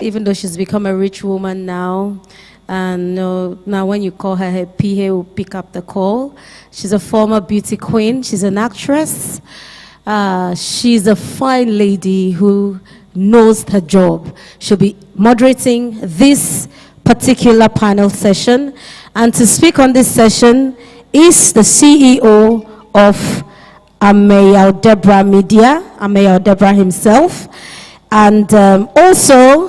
even though she's become a rich woman now. And now when you call her, her PA will pick up the call. She's a former beauty queen. She's an actress. She's a fine lady who knows her job. She'll be moderating this particular panel session. And to speak on this session is the CEO of Ameya Debra Media, Ameya Debra himself. And also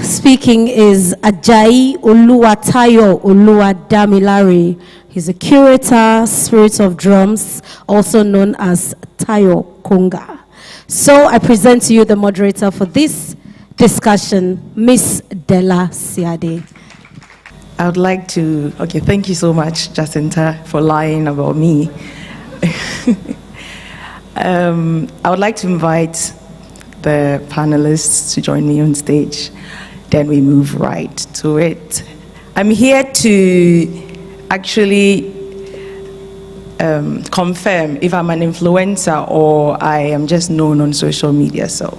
speaking is Ajayi Oluwatayo Oluwadamilare. He's a curator, spirit of drums, also known as Tayo Konga. So I present to you the moderator for this discussion, Miss Della Siade. I would like to, thank you so much, Jacinta, for lying about me. I would like to invite the panelists to join me on stage. Then we move right to it. I'm here to actually confirm if I'm an influencer or I am just known on social media. So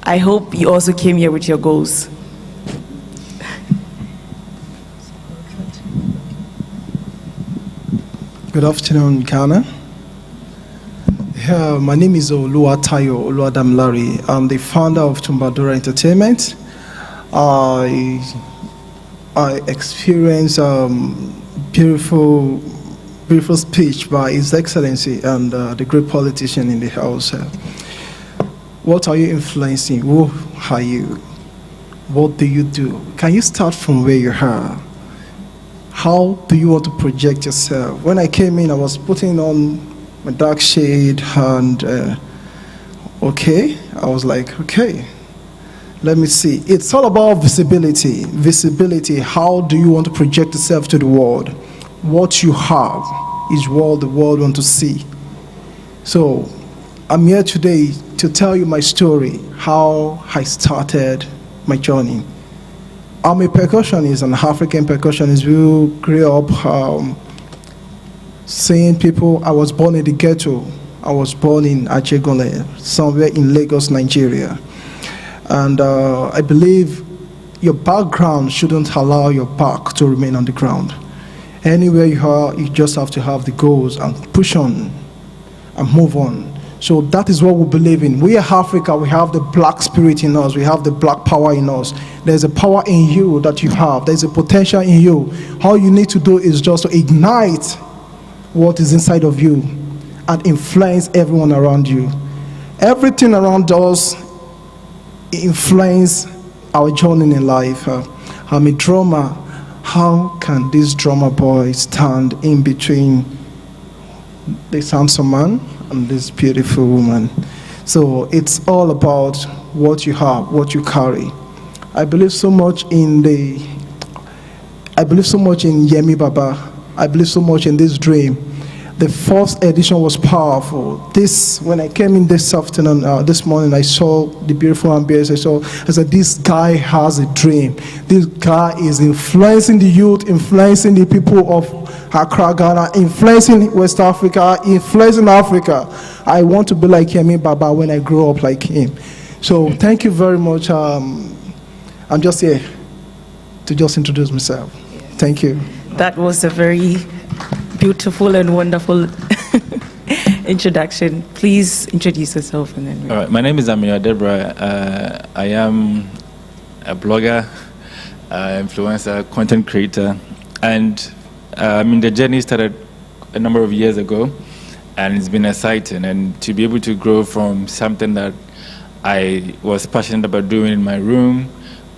I hope you also came here with your goals. Good afternoon, Ghana. My name is Oluwatayo Oluwadamilare. I'm the founder of Tumbadora Entertainment. I experienced beautiful speech by His Excellency and the great politician in the house. What are you influencing? Who are you? What do you do? Can you start from where you are? How do you want to project yourself? When I came in, I was putting on my dark shade and I was like, okay, let me see. It's all about visibility. Visibility, how do you want to project yourself to the world? What you have is what the world wants to see. So I'm here today to tell you my story, how I started my journey. I'm a percussionist, an African percussionist who grew up seeing people. I was born in the ghetto. I was born in Ajegole, somewhere in Lagos, Nigeria. And I believe your background shouldn't allow your back to remain on the ground. Anywhere you are, you just have to have the goals and push on and move on. So that is what we believe in. We are Africa, we have the black spirit in us, we have the black power in us. There's a power in you that you have, there's a potential in you. All you need to do is just to ignite what is inside of you and influence everyone around you. Everything around us influence our journey in life. I'm a drummer. How can this drummer boy stand in between this handsome man and this beautiful woman? So it's all about what you have, what you carry. I believe so much in Yemi Baba. I believe so much in this dream. The first edition was powerful. When I came in this afternoon, this morning, I saw the beautiful ambience. I said, this guy has a dream. This guy is influencing the youth, influencing the people of Accra, Ghana, influencing West Africa, influencing Africa. I want to be like Yemi Baba when I grow up like him. So thank you very much. I'm just here to just introduce myself. Thank you. That was a very beautiful and wonderful introduction. Please introduce yourself. And then. All right, my name is Ameya Debra. I am a blogger, influencer, content creator, and the journey started a number of years ago, and it's been exciting. And to be able to grow from something that I was passionate about doing in my room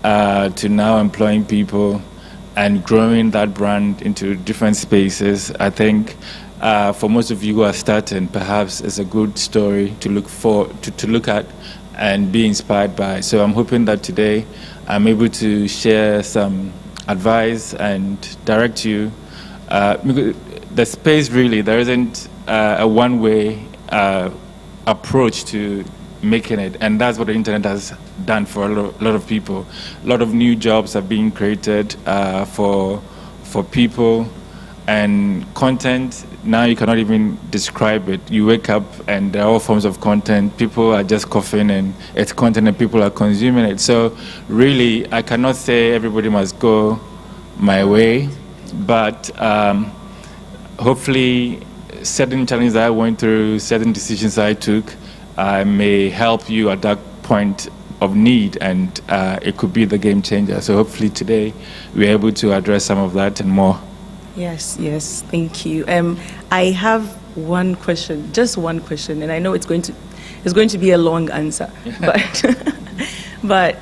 to now employing people and growing that brand into different spaces, I think for most of you who are starting, perhaps it's a good story to look at and be inspired by. So I'm hoping that today I'm able to share some advice and direct you. The space really, there isn't a one-way approach to making it, and that's what the internet has done for a lot of people. A lot of new jobs are being created for people, and content now you cannot even describe it. You wake up and there are all forms of content. People are just coughing and it's content and people are consuming it. So really, I cannot say everybody must go my way, but hopefully certain challenges that I went through, certain decisions I took, may help you at that point of need, and it could be the game changer. So hopefully today we're able to address some of that and more. Yes, thank you. I have one question, just one question, and I know it's going to be a long answer, but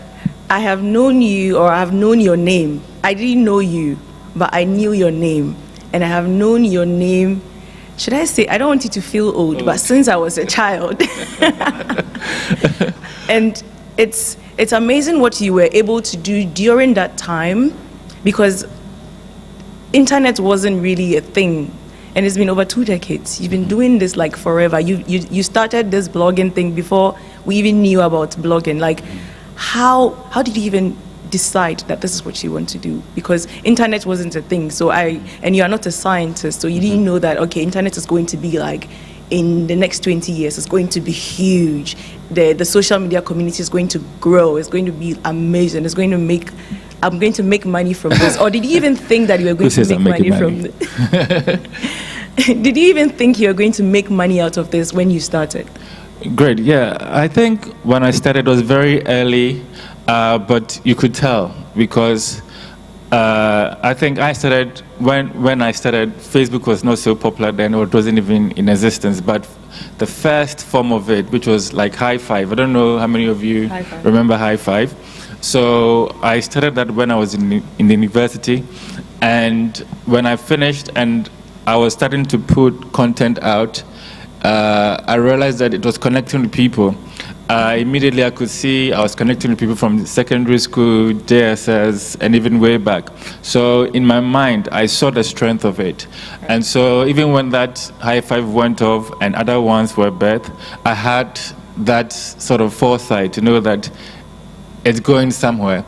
I have known you, or I have known your name. I didn't know you, but I knew your name, and I have known your name. Should I say, I don't want you to feel old, but since I was a child. And it's amazing what you were able to do during that time, because internet wasn't really a thing, and it's been over 2 decades. You've been doing this like forever. You started this blogging thing before we even knew about blogging. Like, how did you even decide that this is what you want to do? Because internet wasn't a thing. And you are not a scientist, so you didn't know that, okay, internet is going to be like, in the next 20 years, it's going to be huge. The social media community is going to grow. It's going to be amazing. I'm going to make money from this. Or did you even think that you were going to make money from this? Did you even think you were going to make money out of this when you started? Great, yeah. I think when I started, it was very early, but you could tell, because I think I started, when I started, Facebook was not so popular then, or it wasn't even in existence, but the first form of it, which was like High Five. I don't know how many of you remember High Five. So I started that when I was in the university, and when I finished and I was starting to put content out, I realized that it was connecting with people. Immediately I could see I was connecting with people from secondary school, JSS, and even way back. So in my mind, I saw the strength of it. And so even when that High Five went off and other ones were birthed, I had that sort of foresight to know that it's going somewhere.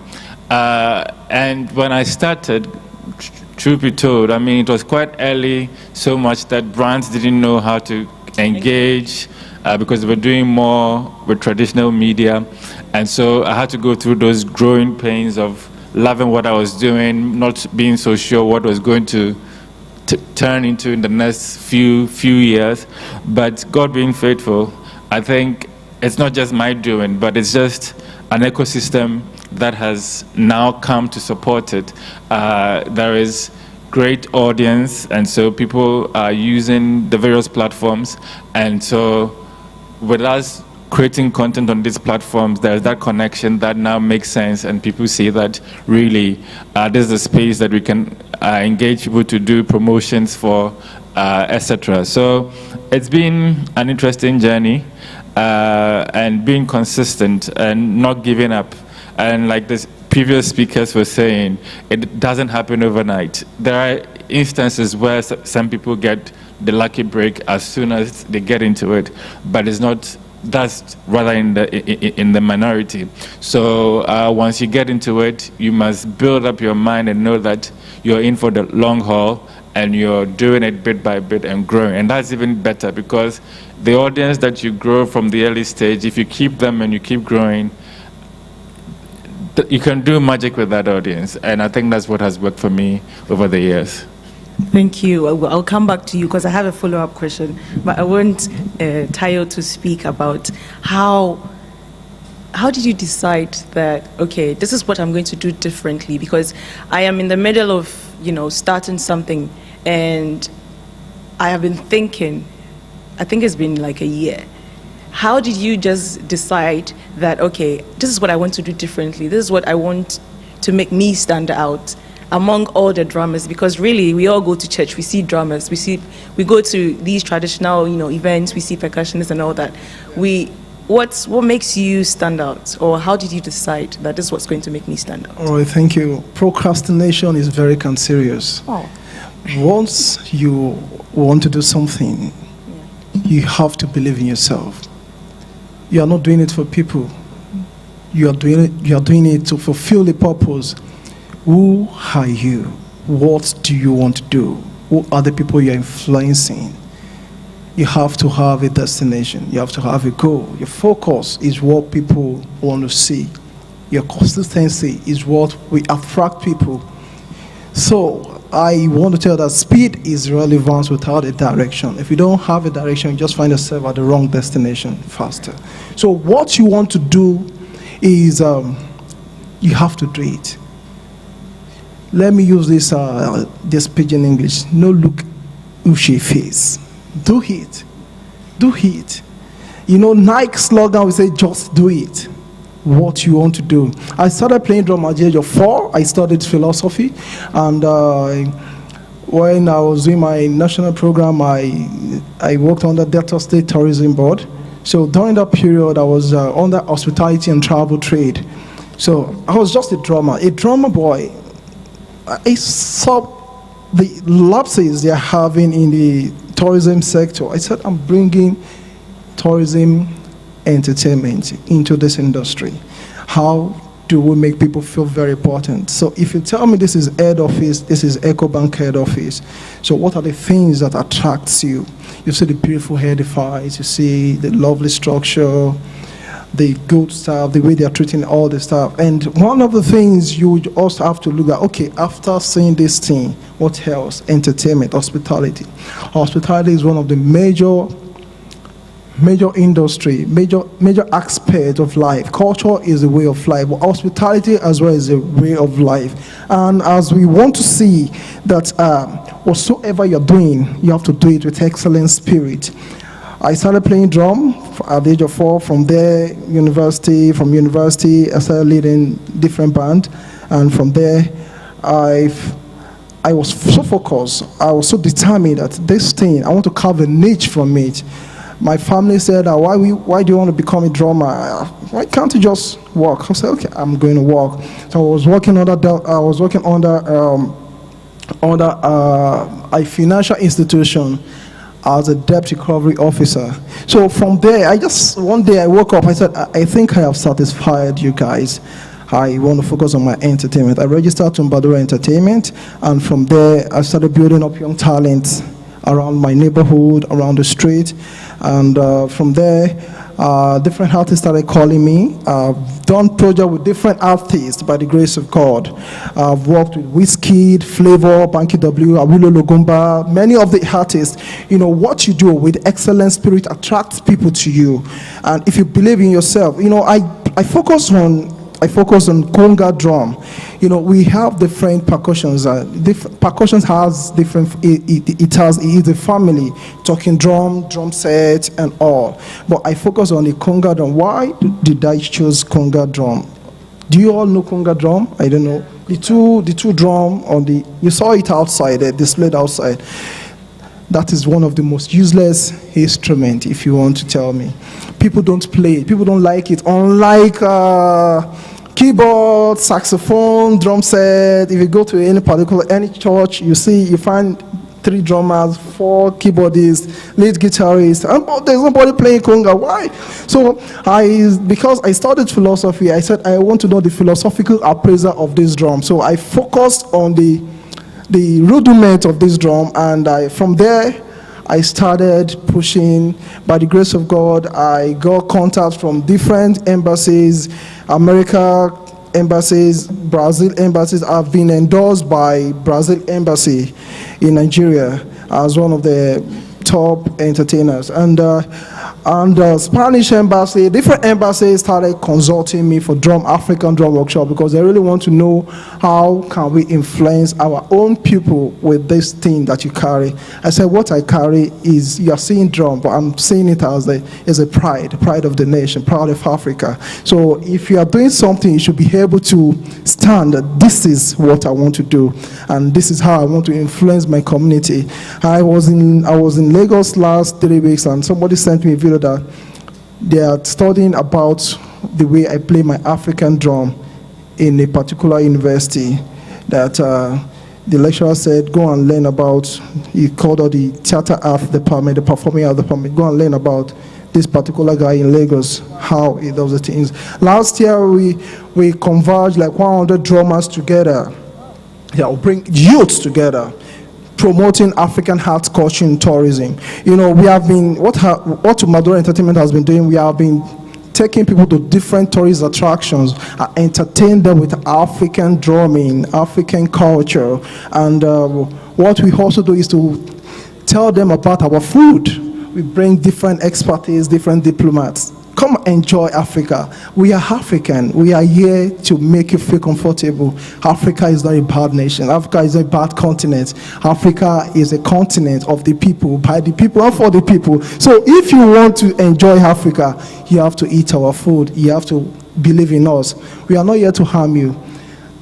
And when I started, truth be told, I mean, it was quite early, so much that brands didn't know how to engage, because they were doing more with traditional media. And so I had to go through those growing pains of loving what I was doing, not being so sure what was going to turn into in the next few years. But God being faithful, I think it's not just my doing, but it's just an ecosystem that has now come to support it. There is great audience, and so people are using the various platforms, and so with us creating content on these platforms, there's that connection that now makes sense, and people see that really there's a space that we can engage people to do promotions for, etc. So it's been an interesting journey, and being consistent and not giving up. And like this previous speakers were saying, it doesn't happen overnight. There are instances where some people get the lucky break as soon as they get into it, but it's not. That's rather in the minority. So once you get into it, you must build up your mind and know that you're in for the long haul, and you're doing it bit by bit and growing. And that's even better, because the audience that you grow from the early stage, if you keep them and you keep growing, you can do magic with that audience. And I think that's what has worked for me over the years. Thank you. I'll come back to you because I have a follow-up question. But I want Tayo to speak about how did you decide that, okay, this is what I'm going to do differently? Because I am in the middle of, starting something, and I have been thinking, I think it's been like a year. How did you just decide that, okay, this is what I want to do differently? This is what I want to make me stand out among all the drummers? Because really, we all go to church, we see drummers, we go to these traditional, events, we see percussionists and all that. What makes you stand out, or how did you decide that this is what's going to make me stand out? All right, thank you. Procrastination is very cancerous. Oh. Once you want to do something, you have to believe in yourself. You are not doing it for people. You are doing it to fulfill the purpose. Who are you? What do you want to do? Who are the people you're influencing? You have to have a destination. You have to have a goal. Your focus is what people want to see. Your consistency is what will attract people. So I want to tell that speed is relevant without a direction. If you don't have a direction, you just find yourself at the wrong destination faster. So what you want to do is you have to do it. Let me use this pidgin English. No look ushy face. Do it. Do it. You know, Nike slogan we say, just do it. What you want to do. I started playing drum at the age of 4. I studied philosophy, and when I was doing my national program, I worked on the Delta State Tourism Board. So during that period, I was under hospitality and travel trade. So I was just a drummer boy. I saw the lapses they're having in the tourism sector. I said, I'm bringing tourism entertainment into this industry. How do we make people feel very important? So if you tell me this is head office, this is Ecobank head office, so what are the things that attracts you? You see the beautiful edifice, you see the lovely structure, the good staff, the way they are treating all the staff. And one of the things you would also have to look at, okay, after seeing this thing, what else? Entertainment, hospitality. Hospitality is one of the major industry, major aspect of life. Culture is a way of life, but hospitality as well is a way of life. And as we want to see that whatsoever you're doing, you have to do it with excellent spirit. I started playing drum at the age of 4. From there, university, I started leading different band, and from there, I was so focused, I was so determined that this thing, I want to carve a niche from it. My family said, why do you want to become a drummer? Why can't you just work? I said, okay, I'm going to work. So I was working under a financial institution as a debt recovery officer. So from there, one day I woke up, I said, I think I have satisfied you guys. I want to focus on my entertainment. I registered to Mbadura Entertainment, and from there, I started building up young talents around my neighborhood, around the street. And from there, different artists started calling me. I've done projects with different artists by the grace of God. I've worked with Wizkid, Flavor, Banky W, Awilo Logomba, many of the artists. You know, what you do with excellent spirit attracts people to you. And if you believe in yourself, you know, I focus on conga drum. You know, we have different percussions. Percussions has different. It is a family. Talking drum set, and all. But I focus on the conga drum. Why did I choose conga drum? Do you all know conga drum? I don't know. The two drum on the. You saw it outside, displayed outside. That is one of the most useless instruments, if you want to tell me. People don't play it. People don't like it. Unlike keyboard, saxophone, drum set. If you go to any church, you find 3 drummers, 4 keyboardists, lead guitarists, and there's nobody playing conga. Why? So because I studied philosophy, I said I want to know the philosophical appraisal of this drum. So I focused on the rudiment of this drum, and from there I started pushing. By the grace of God, I got contacts from different embassies, America embassies, Brazil embassies. I've been endorsed by Brazil embassy in Nigeria as one of the top entertainers, and Spanish embassy, different embassies started consulting me for African drum workshop, because they really want to know how can we influence our own people with this thing that you carry. I said, what I carry is, you are seeing drum, but I'm seeing it as a pride of the nation, pride of Africa. So if you are doing something, you should be able to stand that this is what I want to do, and this is how I want to influence my community. I was in Lagos last 3 weeks, and somebody sent me a video that they are studying about the way I play my African drum in a particular university. That the lecturer said, go and learn about, he called out the theater art department, the performing art department, go and learn about this particular guy in Lagos, how he does the things. Last year, we converged like 100 drummers together. Yeah, we'll bring youths together, promoting African art culture in tourism. You know, we have been, what Maduro Entertainment has been doing, we have been taking people to different tourist attractions, entertain them with African drumming, African culture, and what we also do is to tell them about our food. We bring different expertise, different diplomats. Come enjoy Africa. We are African. We are here to make you feel comfortable. Africa is not a bad nation. Africa is a bad continent. Africa is a continent of the people, by the people, and for the people. So if you want to enjoy Africa, you have to eat our food. You have to believe in us. We are not here to harm you.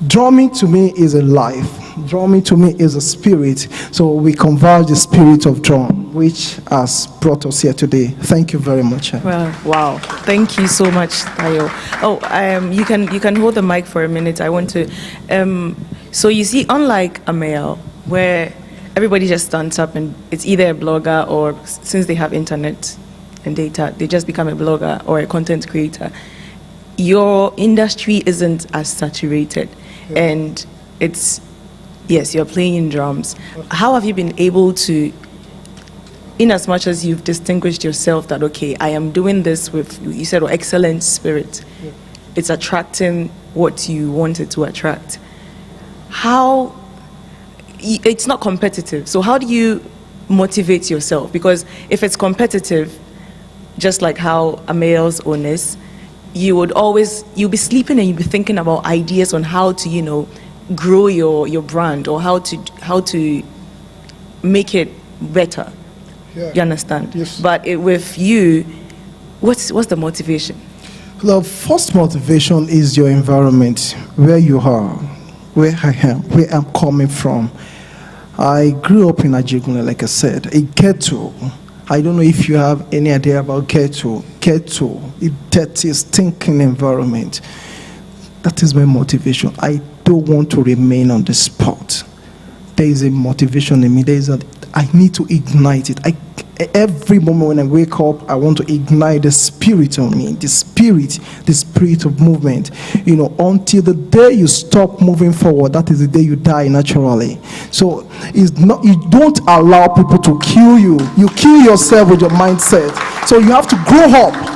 Drumming to me is a life. Drumming to me is a spirit. So we converge the spirit of drum, which has brought us here today. Thank you very much. Well, wow. Thank you so much, Tayo. Oh, you can hold the mic for a minute. I want to. So you see, unlike a male, where everybody just stands up and it's either a blogger or, since they have internet and data, they just become a blogger or a content creator. Your industry isn't as saturated, and it's. Yes, you're playing in drums. How have you been able to, in as much as you've distinguished yourself that, okay, I am doing this with, you said, excellent spirit. Yeah. It's attracting what you wanted to attract. How, it's not competitive. So how do you motivate yourself? Because if it's competitive, just like how a male's own is, you'll be sleeping and you'll be thinking about ideas on how to, grow your brand, or how to make it better. Yeah. You understand? Yes. But with you, what's the motivation? The first motivation is your environment, where you are, where I am, where I'm coming from. I grew up in Ajegunle, like I said, a ghetto. I don't know if you have any idea about ghetto. Ghetto, a dirty, stinking environment. That is my motivation. I don't want to remain on the spot. There is a motivation in me. I need to ignite it. Every moment when I wake up, I want to ignite the spirit on me, the spirit of movement. Until the day you stop moving forward, that is the day you die naturally. So it's not, you don't allow people to kill you. You kill yourself with your mindset. So you have to grow up.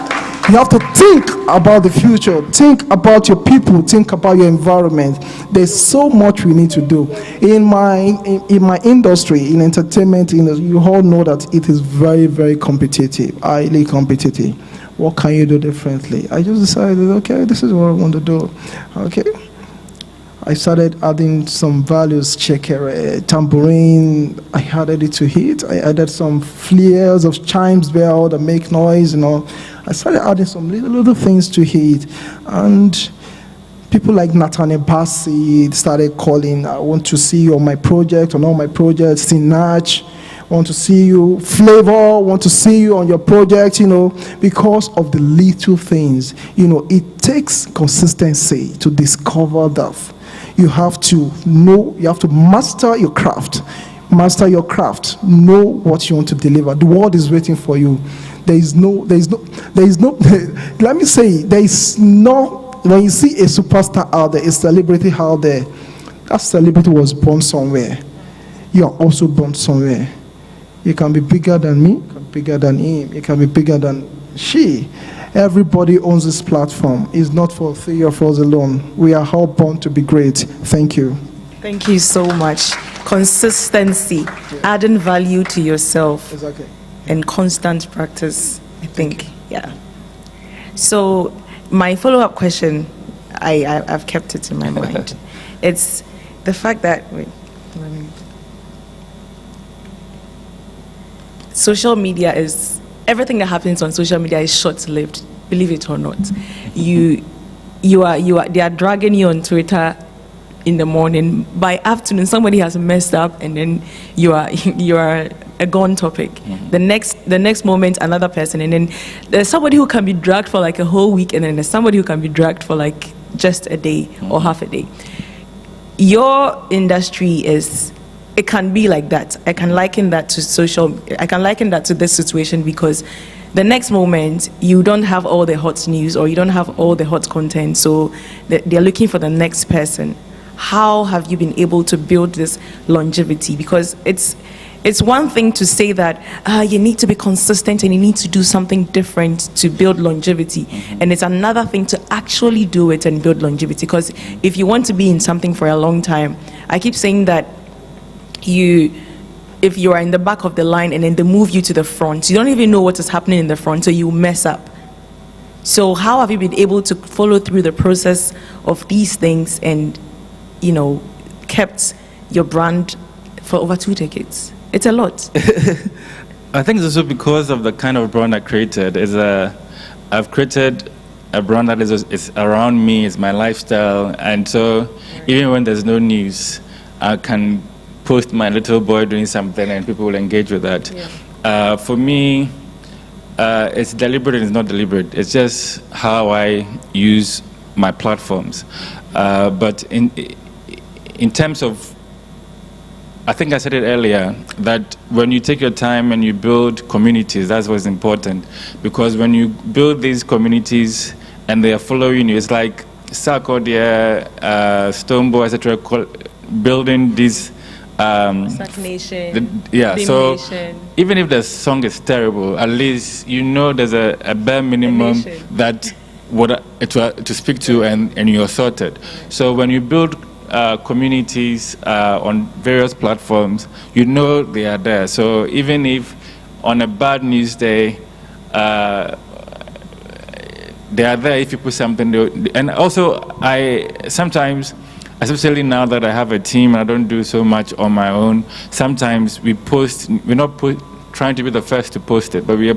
You have to think about the future, think about your people, think about your environment. There's so much we need to do. In my industry, in entertainment, you all know that it is very, very competitive, highly competitive. What can you do differently? I just decided, okay, this is what I want to do. Okay. I started adding some values, shekere, tambourine. I added it to it. I added some flares of chimes bell that make noise, I started adding some little things to it. And people like Nathaniel Bassi started calling, I want to see you on my project, on all my projects, Sinach, want to see you, Flavor, want to see you on your project, because of the little things. It takes consistency to discover that. You have to know, you have to master your craft. Master your craft. Know what you want to deliver. The world is waiting for you. There is no, let me say, when you see a superstar out there, a celebrity out there, that celebrity was born somewhere. You are also born somewhere. You can be bigger than me, you can be bigger than him, you can be bigger than she. Everybody owns this platform. It's not for three of us alone. We are all born to be great. Thank you. Thank you so much. Consistency, adding value to yourself. Exactly. And constant practice, I think. Yeah. So my follow-up question, I've kept it in my mind. It's the fact that social media is, everything that happens on social media is short-lived, believe it or not. They are dragging you on Twitter in the morning. By afternoon, somebody has messed up, and then you are a gone topic. Mm-hmm. The next moment, another person, and then there's somebody who can be dragged for like a whole week, and then there's somebody who can be dragged for like just a day or half a day. Your industry it can be like that. I can liken that to this situation, because the next moment you don't have all the hot news or you don't have all the hot content, so they're looking for the next person. how have you been able to build this longevity? Because it's one thing to say that you need to be consistent and you need to do something different to build longevity. And it's another thing to actually do it and build longevity. Because if you want to be in something for a long time, I keep saying that if you are in the back of the line and then they move you to the front, you don't even know what is happening in the front, so you mess up. So how have you been able to follow through the process of these things and, kept your brand for over 2 decades? It's a lot. I think it's also because of the kind of brand I created. I've created a brand that is around me, it's my lifestyle, and so even when there's no news, I can post my little boy doing something and people will engage with that. Yeah. For me, it's deliberate and it's not deliberate. It's just how I use my platforms. But in terms of, I think I said it earlier, that when you take your time and you build communities, that's what's important. Because when you build these communities and they are following you, it's like Sarkodie, Stoneboy, etc., building these stagnation. So even if the song is terrible, at least there's a bare minimum that to speak to, and you're sorted. So when you build communities on various platforms, they are there. So even if on a bad news day, they are there if you put something. And also, I sometimes, especially now that I have a team and I don't do so much on my own, sometimes we post, we're not trying to be the first to post it, but we are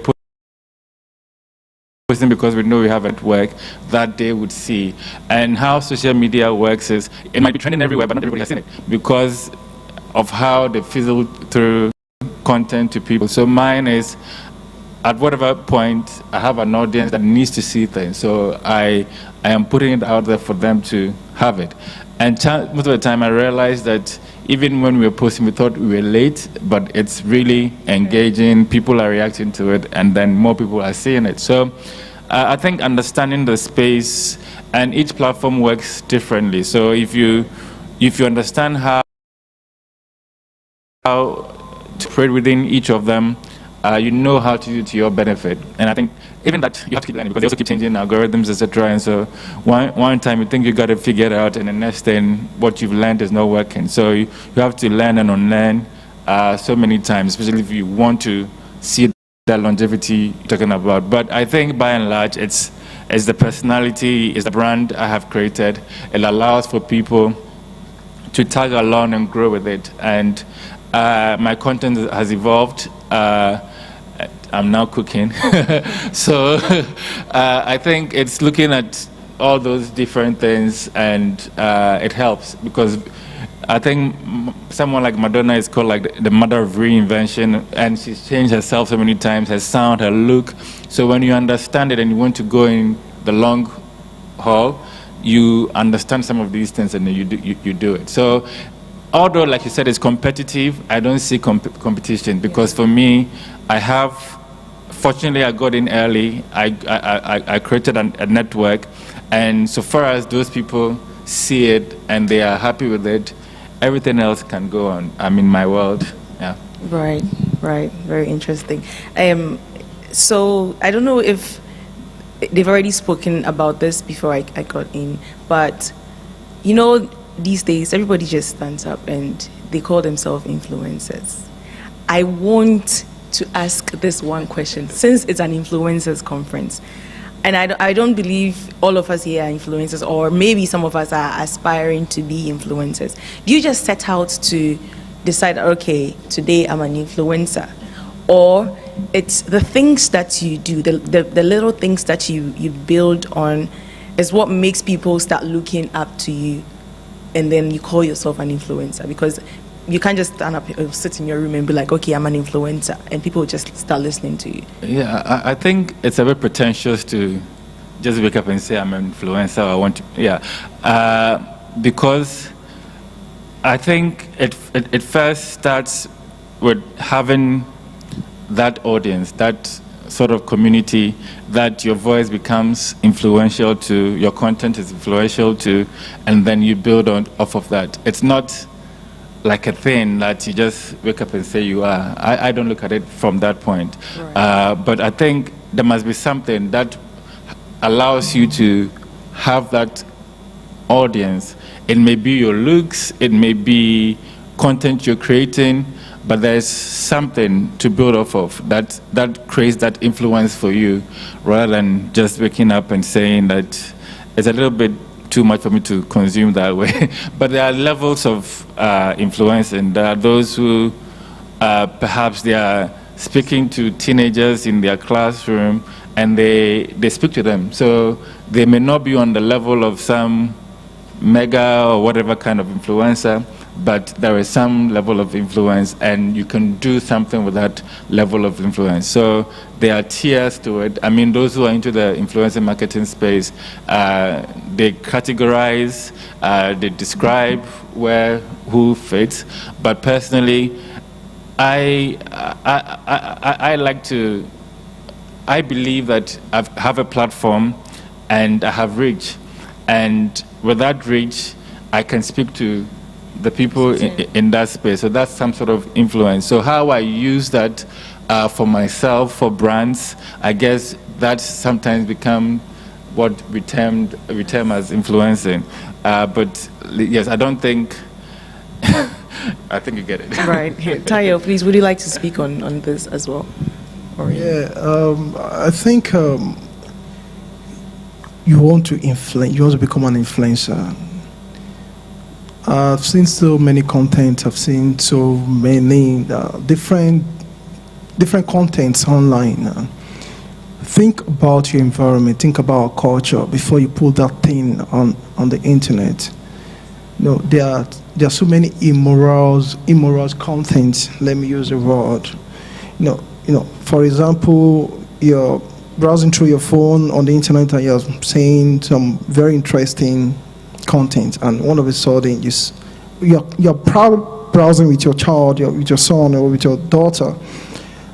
posting because we know we have at work that they would see. And how social media works is, it might be trending everywhere, but not everybody has seen it because of how they fizzle through content to people. So mine is, at whatever point, I have an audience that needs to see things. So I am putting it out there for them to have it. And most of the time I realized that even when we were posting, we thought we were late, but it's really engaging, people are reacting to it, and then more people are seeing it. So I think understanding the space, and each platform works differently. So if you understand how to trade within each of them, you know how to do it to your benefit. And I think even that you have to keep learning because they also keep changing algorithms, etc. And so one time you think you got to figure it out, and the next thing what you've learned is not working. So you have to learn and unlearn so many times, especially if you want to see that longevity you're talking about. But I think by and large, it's the personality, it's the brand I have created. It allows for people to tag along and grow with it. And my content has evolved. I'm now cooking. So I think it's looking at all those different things, and it helps because I think someone like Madonna is called like the mother of reinvention, and she's changed herself so many times, her sound, her look. So when you understand it and you want to go in the long haul, you understand some of these things and then you do it. So although, like you said, it's competitive, I don't see competition because for me, fortunately I got in early, I created a network, and so far as those people see it and they are happy with it, everything else can go on. I'm in my world, yeah. Right, very interesting. So I don't know if they've already spoken about this before I got in, but these days, everybody just stands up and they call themselves influencers. I want to ask this one question, since it's an influencers conference, and I don't believe all of us here are influencers, or maybe some of us are aspiring to be influencers. Do you just set out to decide, okay, today I'm an influencer? Or it's the things that you do, the little things that you build on is what makes people start looking up to you, and then you call yourself an influencer? Because you can't just stand up, sit in your room and be like, okay, I'm an influencer, and people just start listening to you. Yeah, I think it's a bit pretentious to just wake up and say I'm an influencer. I want to, because I think it first starts with having that audience, that sort of community that your voice becomes influential to, your content is influential to, and then you build on off of that. It's not like a thing that you just wake up and say you are. I don't look at it from that point. Right. But I think there must be something that allows you to have that audience. It may be your looks, it may be content you're creating, but there's something to build off of that creates that influence for you, rather than just waking up and saying that it's a little bit too much for me to consume that way. But there are levels of influence, and there are those who perhaps they are speaking to teenagers in their classroom and they speak to them. So they may not be on the level of some mega or whatever kind of influencer, but there is some level of influence, and you can do something with that level of influence. So there are tiers to it. I mean, those who are into the influencer marketing space, they categorize, they describe who fits. But personally, I believe that I have a platform and I have reach, and with that reach, I can speak to the people in that space. So that's some sort of influence. So how I use that for myself, for brands, I guess that sometimes become what we term as influencing. But yes, I don't think, I think you get it. Right. Tayo, please, would you like to speak on this as well? Yeah, I think you want to become an influencer. I've seen so many content. I've seen so many different contents online. Think about your environment. Think about culture before you put that thing on the internet. There are so many immoral content. Let me use the word. For example, you're browsing through your phone on the internet and you're seeing some very interesting content, and all of a sudden you're browsing with your child, with your son or with your daughter,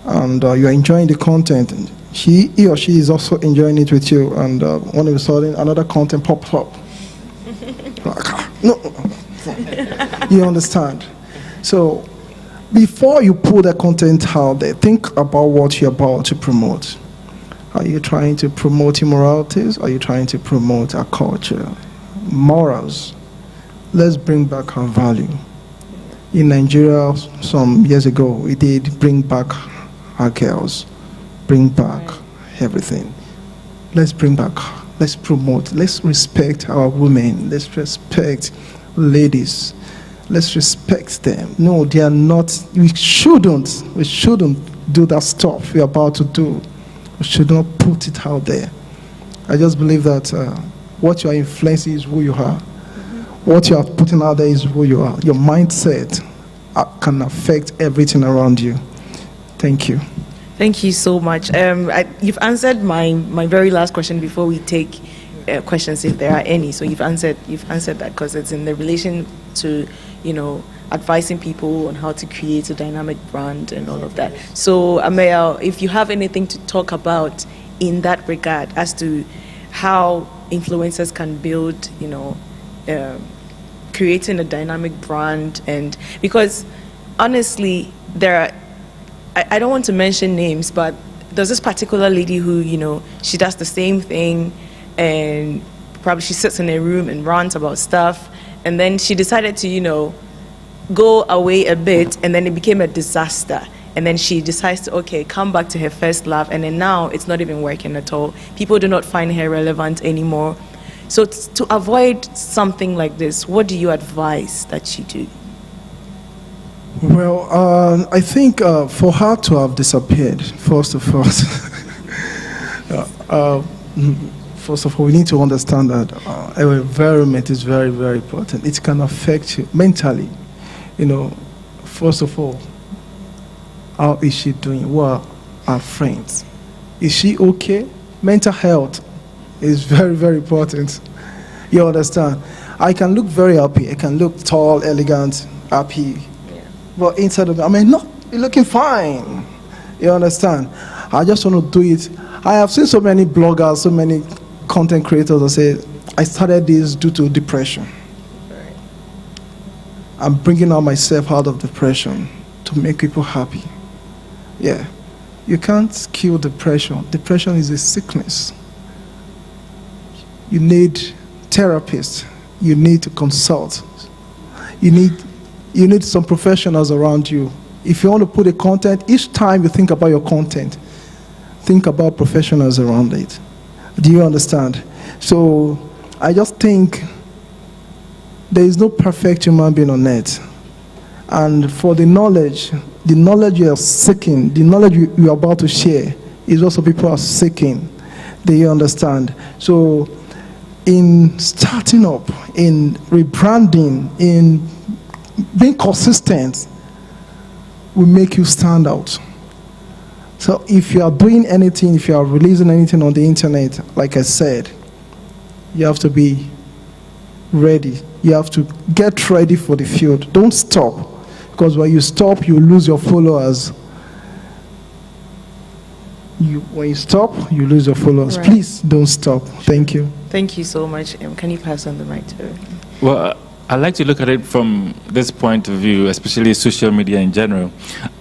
and you're enjoying the content, and he or she is also enjoying it with you, and all of a sudden another content pops up. No, you understand? So before you put the content out there, think about what you're about to promote. Are you trying to promote immoralities? Are you trying to promote our culture? Morals. Let's bring back our value. In Nigeria, some years ago, we did bring back our girls, bring back everything. Let's bring back, let's promote, let's respect our women, let's respect ladies, let's respect them. No, they are not, we shouldn't do that stuff we're about to do. We should not put it out there. I just believe that what you are influencing is who you are. What you are putting out there is who you are. Your mindset can affect everything around you. Thank you. Thank you so much. You've answered my very last question before we take questions, if there are any. So you've answered that, because it's in the relation to, advising people on how to create a dynamic brand and all of that. So Amaya, if you have anything to talk about in that regard as to how influencers can build, creating a dynamic brand, and because honestly, I don't want to mention names, but there's this particular lady who, she does the same thing, and probably she sits in a room and rants about stuff, and then she decided to, go away a bit, and then it became a disaster. And then she decides to, come back to her first love, and then now it's not even working at all. People do not find her relevant anymore. So to avoid something like this, what do you advise that she do? Well, I think for her to have disappeared, first of all, we need to understand that our environment is very, very important. It can affect you mentally. First of all, how is she doing? Who are her friends? Is she okay? Mental health is very, very important. You understand? I can look very happy. I can look tall, elegant, happy. Yeah. But inside of me, I may not be looking fine. You understand? I just want to do it. I have seen so many bloggers, so many content creators that say, I started this due to depression. I'm bringing out myself out of depression to make people happy. Yeah. You can't kill depression. Depression is a sickness. You need therapists. You need to consult. You need some professionals around you. If you want to put a content, each time you think about your content, think about professionals around it. Do you understand? So I just think there is no perfect human being on earth. And for the knowledge you are seeking, the knowledge you are about to share is also people are seeking. Do you understand? So in starting up, in rebranding, in being consistent, will make you stand out. So if you are doing anything, if you are releasing anything on the internet, like I said, you have to be ready. You have to get ready for the field. Don't stop. Because when you stop, you lose your followers. When you stop, you lose your followers. Right. Please don't stop. Thank you. Thank you so much. Can you pass on the mic to her? Well, I like to look at it from this point of view, especially social media in general.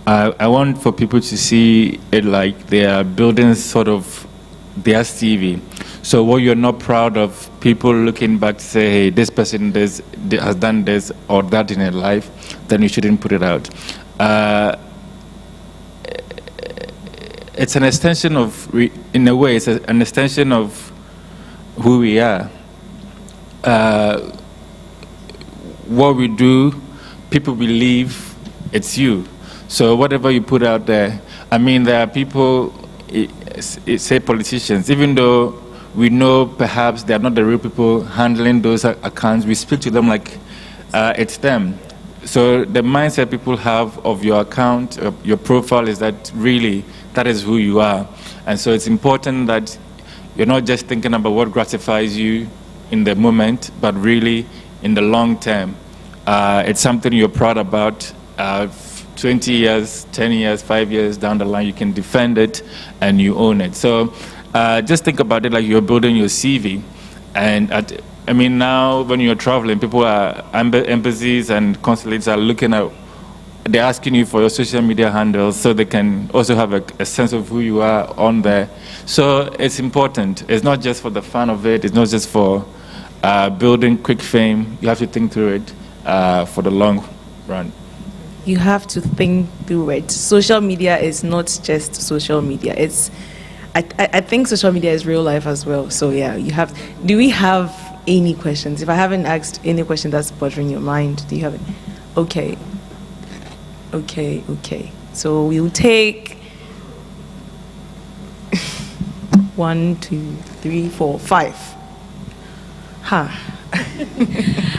I want for people to see it like they are building sort of their CV. So what you're not proud of, people looking back to say, hey, this person has done this or that in their life, then you shouldn't put it out. It's an extension of, in a way, it's an extension of who we are. What we do, people believe it's you. So whatever you put out there, I mean, there are people, say politicians, even though we know perhaps they're not the real people handling those accounts, we speak to them like it's them. So the mindset people have of your account, your profile, is that really that is who you are. And so it's important that you're not just thinking about what gratifies you in the moment, but really in the long term. It's something you're proud about. 20 years, 10 years, 5 years down the line, you can defend it and you own it. So just think about it like you're building your CV. And I mean, now when you're traveling, people are, embassies and consulates are looking at, they're asking you for your social media handles so they can also have a sense of who you are on there. So it's important. It's not just for the fun of it. It's not just for building quick fame. You have to think through it for the long run. You have to think through it. Social media is not just social media. It's, I think social media is real life as well. So yeah, you have. Do we have any questions? If I haven't asked any question that's bothering your mind, do you have any? Okay. So we'll take 1, 2, 3, 4, 5.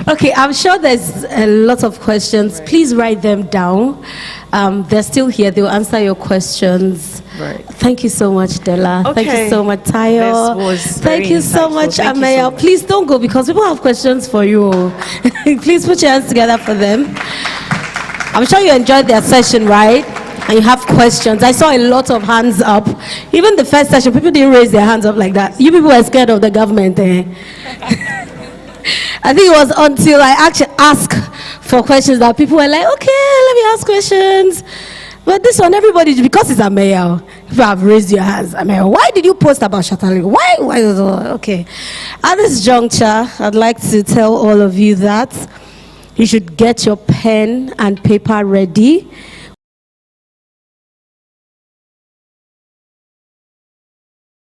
Okay, I'm sure there's a lot of questions. Right. Please write them down. They're still here. They'll answer your questions. Right. Thank you so much, Della. Okay. Thank you so much, Tayo. This was Thank very you so insightful. much, Thank you Amaya. so much. Please don't go because people have questions for you. Please put your hands together for them. I'm sure you enjoyed their session, right? And you have questions. I saw a lot of hands up. Even the first session, people didn't raise their hands up like that. You people were scared of the government. I think it was until I actually asked for questions that people were like, okay, let me ask questions. But this one, everybody, because it's a mayor, if you have raised your hands, I mean, why did you post about Shatali? Why? Okay. At this juncture, I'd like to tell all of you that you should get your pen and paper ready